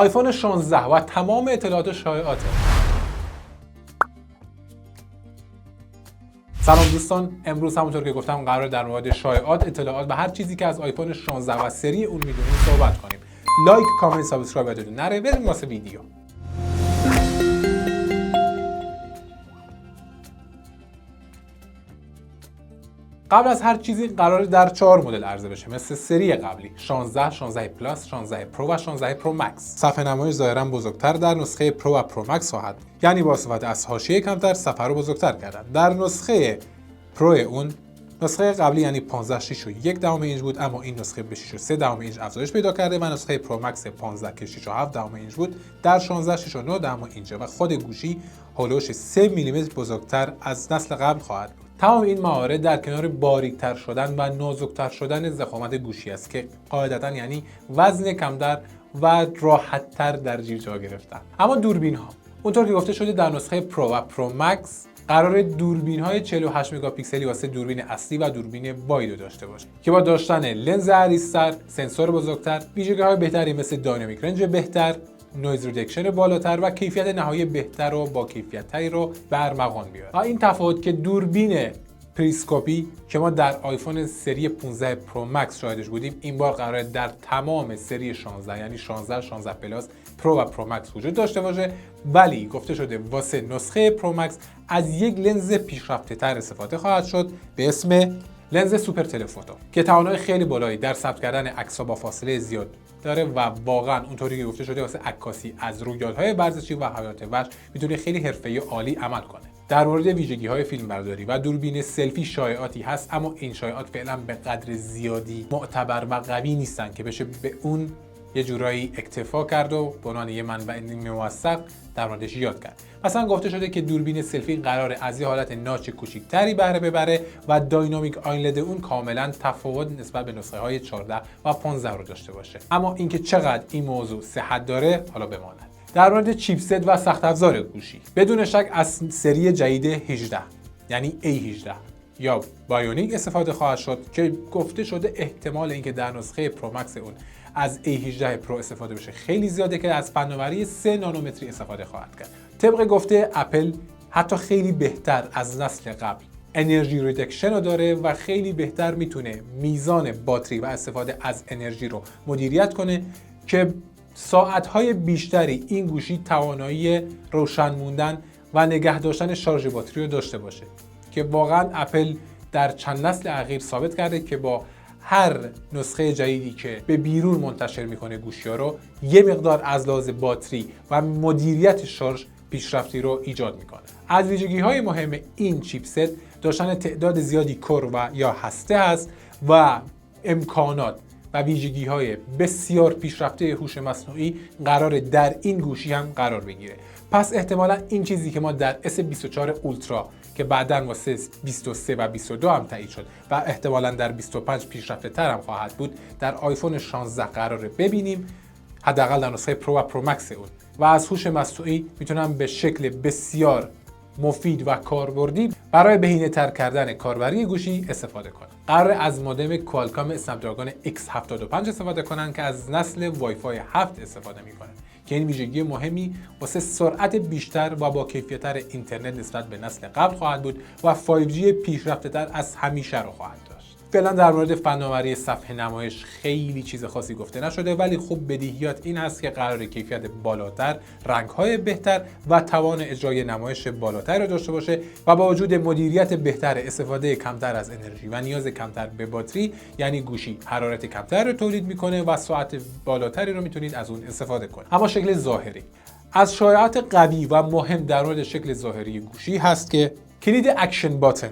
آیفون 16 و تمام اطلاعات و شایعات. سلام دوستان، امروز همونطور که گفتم قرار در مورد شایعات، اطلاعات و هر چیزی که از آیفون 16 و سری اون میدونیم صحبت کنیم. لایک، کامنت، سابسکرایب یادتون نره. بریم واسه ویدیو. قبل از هر چیزی قرار در 4 مدل عرضه بشه مثل سری قبلی: 16، 16 پلاس، 16 پرو و 16 پرو مکس. صفحه نمایش ظاهرا بزرگتر در نسخه پرو و پرو مکس خواهد بود، یعنی با استفاده از حاشیه کمتر صفحه رو بزرگتر کردن. در نسخه پرو اون نسخه قبلی یعنی 15 6.1 اینچ بود، اما این نسخه به 6.3 اینچ افزایش پیدا کرده و نسخه پرو مکس 15 که 6.7 اینچ بود در 16 6.9 اینچه و خود گوشی هولوش 3 میلیمتر بزرگتر از نسل قبل خواهد بود. تمام این موارد در کنار باریکتر شدن و نازکتر شدن ضخامت گوشی است که قاعدتا یعنی وزن کمتر و راحتتر در جیب جا گرفتن. اما دوربین ها، اونطور که گفته شده در نسخه پرو و پرو مکس قرار دوربین های 48 مگاپیکسلی واسه دوربین اصلی و دوربین واید داشته باشه که با داشتن لنز عریض‌تر، سنسور بزرگتر، ویژگی‌های بهتری مثل داینامیک رنج بهتر، نویز ریدکشن بالاتر و کیفیت نهایی بهتر و با کیفیت‌تری رو به ارمغان بیاره. و این تفاوت که دوربین پریسکوپی که ما در آیفون سری 15 پرو مکس شاهدش بودیم، این بار قراره در تمام سری 16 یعنی 16 16 پلاس، پرو و پرو مکس وجود داشته باشه، ولی گفته شده واسه نسخه پرو مکس از یک لنز پیشرفته‌تر استفاده خواهد شد به اسم لنز سوپر تلفوتو که توانایی خیلی بالایی در ثبت کردن عکس‌ها با فاصله زیاد داره و واقعا اونطوری که گفته شده واسه عکاسی از رویدادهای ورزشی و حیات وحش میتونه خیلی حرفه‌ای و عالی عمل کنه. در مورد ویژگی‌های فیلمبرداری و دوربین سلفی شایعاتی هست، اما این شایعات فعلا به قدر زیادی معتبر و قوی نیستن که بشه به اون یه جورایی اکتفا کرد و به عنوان یه منبع موثق در موردش یاد کرد. مثلا گفته شده که دوربین سلفی قراره از یه حالت ناچ کوچیک‌تری بهره ببره و داینامیک آینلد اون کاملا تفاوت نسبت به نسخه های 14 و 15 رو داشته باشه. اما اینکه چقدر این موضوع صحت داره حالا بماند. در مورد چیپست و سخت افزار گوشی، بدون شک از سری جدید 18 یعنی A18 یا بایونیک استفاده خواهد شد که گفته شده احتمال اینکه در نسخه پرو مکس اون از A18 پرو استفاده بشه خیلی زیاده که از فناوری 3 نانومتری استفاده خواهد کرد. طبق گفته اپل حتی خیلی بهتر از نسل قبل انرژی ریدکشن رو داره و خیلی بهتر میتونه میزان باتری و استفاده از انرژی رو مدیریت کنه که ساعت‌های بیشتری این گوشی توانایی روشن موندن و نگه داشتن شارژ باتری رو داشته باشه که واقعا اپل در چند نسل اخیر ثابت کرده که با هر نسخه جدیدی که به بیرون منتشر میکنه گوشی‌ها رو یه مقدار از لحاظ باتری و مدیریت شارژ پیشرفتی رو ایجاد میکنه. از ویژگی‌های مهم این چیپست داشتن تعداد زیادی کور و یا هسته هست و امکانات و ویژگی‌های بسیار پیشرفته هوش مصنوعی قرار در این گوشی هم قرار بگیره. پس احتمالا این چیزی که ما در S24 اولترا که بعداً واسه 23 و 22 هم تایید شد و احتمالاً در 25 پیشرفته تر هم خواهد بود، در آیفون 16 قراره ببینیم، حداقل در نسخه پرو و پرو مکس اون. و از هوش مصنوعی میتونم به شکل بسیار مفید و کاربردی برای بهینه‌تر کردن کاربری گوشی استفاده کنم. قرار از مودم کوالکام اسنپدراگون X75 استفاده کنن که از نسل وای فای 7 استفاده میکنه که این ویژگی مهمی واسه سرعت بیشتر و با کیفیت‌تر اینترنت نسبت به نسل قبل خواهد بود و 5G پیشرفته‌تر از همیشه رو خواهد داشت. فعلا در مورد فناوری صفحه نمایش خیلی چیز خاصی گفته نشده، ولی خب بدیهیات این است که قرار کیفیت بالاتر، رنگ‌های بهتر و توان اجرای نمایش بالاتر رو داشته باشه و با وجود مدیریت بهتر، استفاده کمتر از انرژی و نیاز کمتر به باتری، یعنی گوشی حرارت کمتر رو تولید میکنه و ساعت بالاتری رو میتونید از اون استفاده کنید. اما شکل ظاهری، از شایعات قوی و مهم در مورد شکل ظاهری گوشی هست که کلید اکشن باتن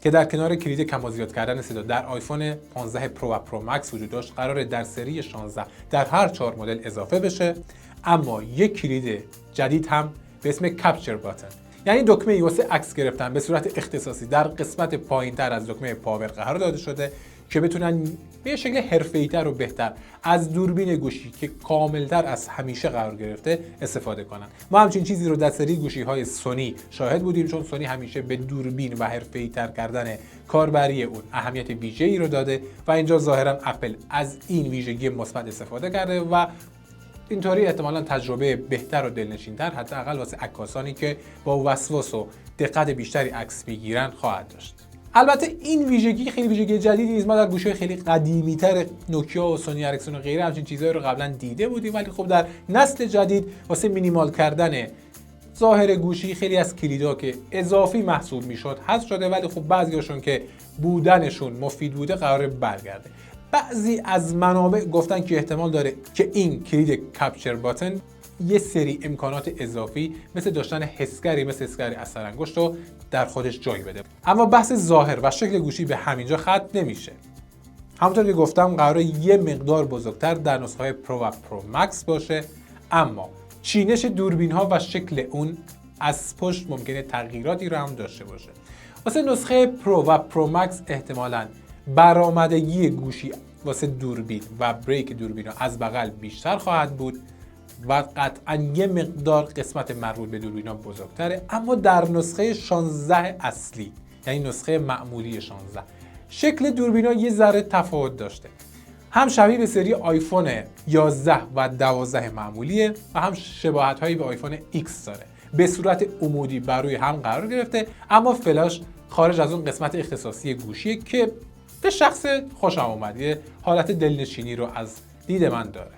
که در کنار کلید کم و زیاد کردن صدا در آیفون 15 پرو و پرو مکس وجود داشت، قراره در سری 16 در هر 4 مدل اضافه بشه. اما یک کلید جدید هم به اسم کپچر باتن، یعنی دکمه واسه عکس گرفتن به صورت اختصاصی در قسمت پایین‌تر از دکمه پاور قرار داده شده که بتونن به شکل حرفه‌ای‌تر و بهتر از دوربین گوشی که کاملتر از همیشه قرار گرفته استفاده کنن. ما همچین چیزی رو در سری گوشی‌های سونی شاهد بودیم، چون سونی همیشه به دوربین و حرفه‌ای‌تر کردن کاربری اون اهمیت ویژه‌ای رو داده و اینجا ظاهرا اپل از این ویژگی مثبت استفاده کرده و اینطوری احتمالاً تجربه بهتر و دلنشین‌تر حداقل واسه عکاسانی که با وسواس و دقت بیشتری عکس میگیرن خواهد داشت. البته این ویژگی خیلی ویژگی جدیدی نیست. ما در گوشی‌های خیلی قدیمی‌تر نوکیا و سونی اریکسون و غیره همچین چیزایی رو قبلا دیده بودیم، ولی خب در نسل جدید واسه مینیمال کردن ظاهر گوشی خیلی از کلیدها که اضافی محسوب میشد حذف شده، ولی خب بعضیاشون که بودنشون مفید بوده قراره برگرده. بعضی از منابع گفتن که احتمال داره که این کلید کپچر باتن یه سری امکانات اضافی مثل داشتن حسگری مثل حسگر اثر انگشت رو در خودش جای بده. اما بحث ظاهر و شکل گوشی به همینجا ختم نمیشه. همونطور که گفتم قراره یه مقدار بزرگتر در نسخه‌های پرو و پرو مکس باشه، اما چینش دوربین ها و شکل اون از پشت ممکنه تغییراتی رو هم داشته باشه. واسه نسخه پرو و پرو مکس احتمالاً برآمدگی گوشی واسه دوربین و بریک دوربین ها از بغل بیشتر خواهد بود و قطعاً یه مقدار قسمت مربوط به دوربین ها بزرگتره، اما در نسخه 16 اصلی یعنی نسخه معمولی 16 شکل دوربین ها یه ذره تفاوت داشته. هم شبیه به سری آیفون 11 و 12 معمولیه و هم شباهت هایی به آیفون X داره. به صورت عمودی بر روی هم قرار گرفته، اما فلاش خارج از اون قسمت اختصاصی گوشیه که به شخص خوشم اومد. یه حالت دلنشینی رو از دید من داره.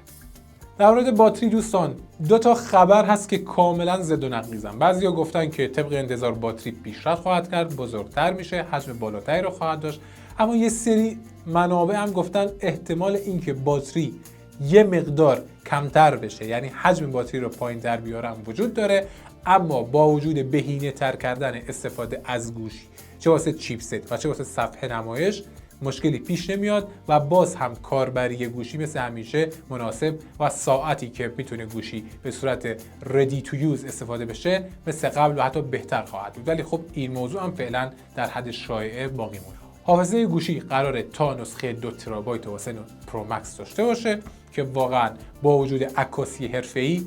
در مورد باتری دوستان، دو تا خبر هست که کاملا ضد و نقیضن. بعضیا گفتن که طبق انتظار باتری پیشرفت خواهد کرد، بزرگتر میشه، حجم بالاتری رو خواهد داشت، اما یه سری منابع هم گفتن احتمال اینکه باتری یه مقدار کمتر بشه، یعنی حجم باتری رو پایین‌تر بیارن وجود داره، اما با وجود بهینه تر کردن استفاده از گوشی چه واسه چیپست و چه واسه صفحه نمایش مشکلی پیش نمیاد و باز هم کاربری گوشی مثل همیشه مناسب و ساعتی که میتونه گوشی به صورت ready to use استفاده بشه مثل قبل و حتی بهتر خواهد بود. ولی خب این موضوع هم فعلا در حد شایعه باقی مونده. حافظه گوشی قراره تا نسخه 2 ترابایت واسه پرو مکس داشته باشه که واقعا با وجود عکاسی حرفه‌ای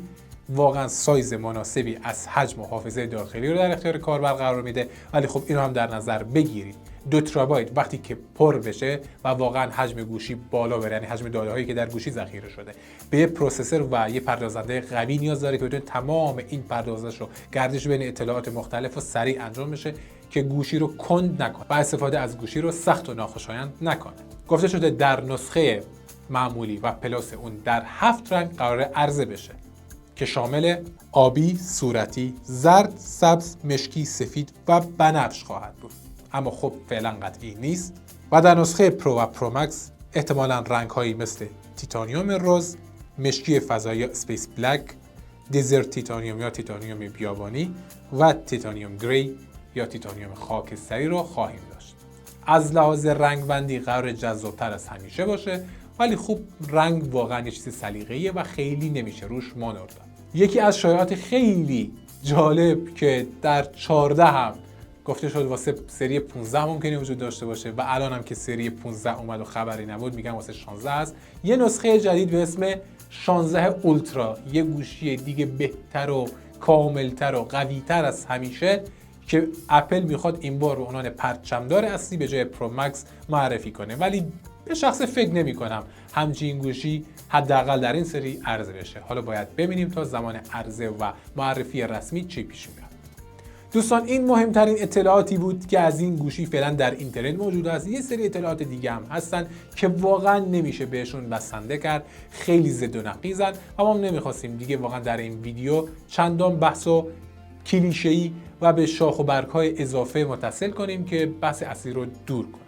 واقعا سایز مناسبی از حجم و حافظه داخلی رو در اختیار کاربر قرار میده. ولی خب اینو هم در نظر بگیرید 2 ترابایت وقتی که پر بشه و واقعا حجم گوشی بالا بره، یعنی حجم داده هایی که در گوشی ذخیره شده، به یه پروسسور و یه پردازنده قوی نیاز داره که بتونه تمام این پردازش رو گردش بین اطلاعات مختلف و سریع انجام بشه که گوشی رو کند نکنه و استفاده از گوشی رو سخت و ناخوشایند نکنه. گفته شده در نسخه معمولی و پلاس اون در 7 رنگ قراره عرضه بشه که شامل آبی، صورتی، زرد، سبز، مشکی، سفید و بنفش خواهد بود. اما خب فعلا قطعی نیست و در نسخه پرو و پرو مکس احتمالاً رنگ‌هایی مثل تیتانیوم رز، مشکی فضایی اسپیس بلک، دزرت تیتانیوم یا تیتانیوم بیابانی و تیتانیوم گری یا تیتانیوم خاکستری رو خواهیم داشت. از لحاظ رنگبندی قرار جذاب‌تر از همیشه باشه، ولی خوب رنگ واقعا یه چیز سلیقه‌ایه و خیلی نمیشه روش مانور داد. یکی از شایعات خیلی جالب که در 14 هم گفته شد واسه سری 15 ممکنه وجود داشته باشه و الان هم که سری 15 اومد و خبری نبود میگن واسه 16 است. یه نسخه جدید به اسم 16 اولترا، یه گوشی دیگه بهتر و کاملتر و قوی‌تر از همیشه که اپل میخواد این بار به عنوان پرچمدار اصلی به جای پرو مکس معرفی کنه، ولی به شخص فکر نمی کنم همچین گوشی حداقل در این سری عرضه بشه. حالا باید ببینیم تا زمان عرضه و معرفی رسمی چی پیش میاد. دوستان این مهمترین اطلاعاتی بود که از این گوشی فعلا در اینترنت موجود است. یه سری اطلاعات دیگه هم هستن که واقعا نمیشه بهشون بسنده کرد، خیلی ضد و نقیضن و ما نمیخواستیم دیگه واقعا در این ویدیو چندان بحث و کلیشه‌ای و به شاخ و برگ‌های اضافه متصل کنیم که بحث اصلی رو دور کنه.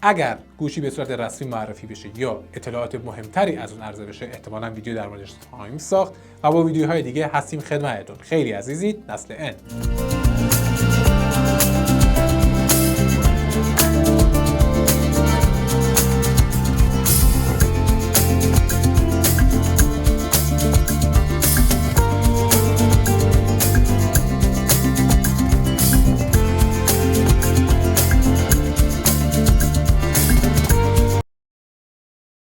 اگر گوشی به صورت رسمی معرفی بشه یا اطلاعات مهمتری از اون عرضه بشه احتمالاً ویدیو در موردش خواهیم ساخت و با ویدیوهای دیگه هستیم خدمتتون. خیلی عزیزید، نسل N.